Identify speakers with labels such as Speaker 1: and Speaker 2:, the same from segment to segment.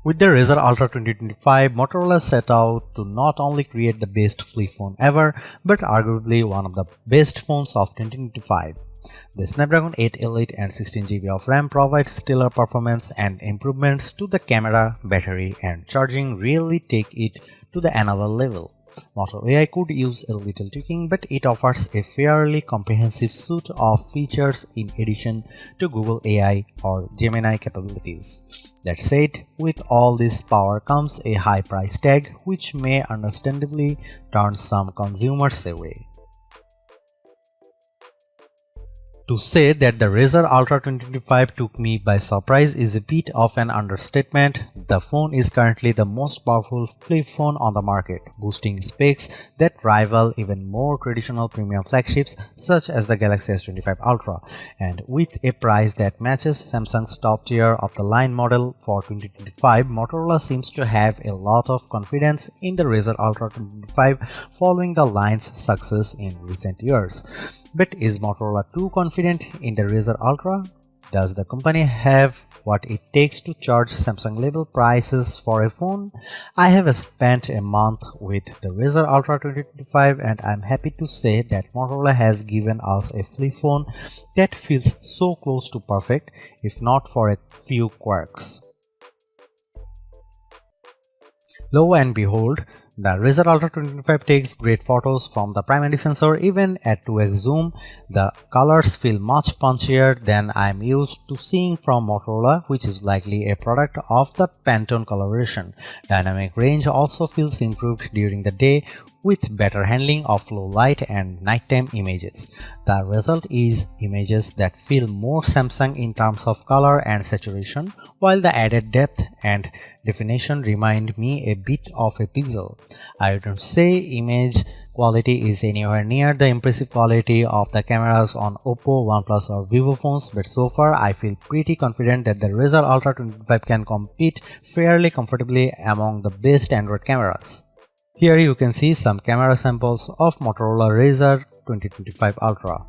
Speaker 1: With the Razr Ultra 2025, Motorola set out to not only create the best flip phone ever, but arguably one of the best phones of 2025. The Snapdragon 8 Elite and 16 GB of RAM provide stellar performance, and improvements to the camera, battery, and charging really take it to the another level. Moto AI could use a little tweaking, but it offers a fairly comprehensive suite of features in addition to Google AI or Gemini capabilities. That said, with all this power comes a high price tag, which may understandably turn some consumers away. To say that the Razr Ultra 2025 took me by surprise is a bit of an understatement. The phone is currently the most powerful flip phone on the market, boasting specs that rival even more traditional premium flagships such as the Galaxy S25 Ultra, and with a price that matches Samsung's top tier of the line model for 2025, Motorola seems to have a lot of confidence in the Razr Ultra 2025 following the line's success in recent years. But is Motorola too confident in the Razr Ultra? Does the company have what it takes to charge Samsung level prices for a phone? I have spent a month with the Razr Ultra 2025 and I'm happy to say that Motorola has given us a flip phone that feels so close to perfect, if not for a few quirks. Lo and behold, the Razr Ultra 2025 takes great photos from the primary sensor. Even at 2x zoom, the colors feel much punchier than I'm used to seeing from Motorola, which is likely a product of the Pantone collaboration. Dynamic range also feels improved during the day, with better handling of low light and nighttime images. The result is images that feel more Samsung in terms of color and saturation, while the added depth and definition remind me a bit of a Pixel. I wouldn't say image quality is anywhere near the impressive quality of the cameras on Oppo, OnePlus or Vivo phones, but so far I feel pretty confident that the Razr Ultra 25 can compete fairly comfortably among the best Android cameras. Here you can see some camera samples of Motorola Razr 2025 Ultra.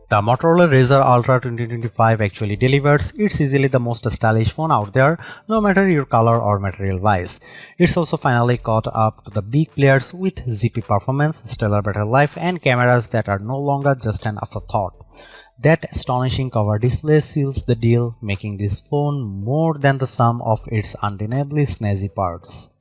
Speaker 1: The Motorola Razr Ultra 2025 actually delivers. It's easily the most stylish phone out there, no matter your color or material wise. It's also finally caught up to the big players with zippy performance, stellar battery life, and cameras that are no longer just an afterthought. That astonishing cover display seals the deal, making this phone more than the sum of its undeniably snazzy parts.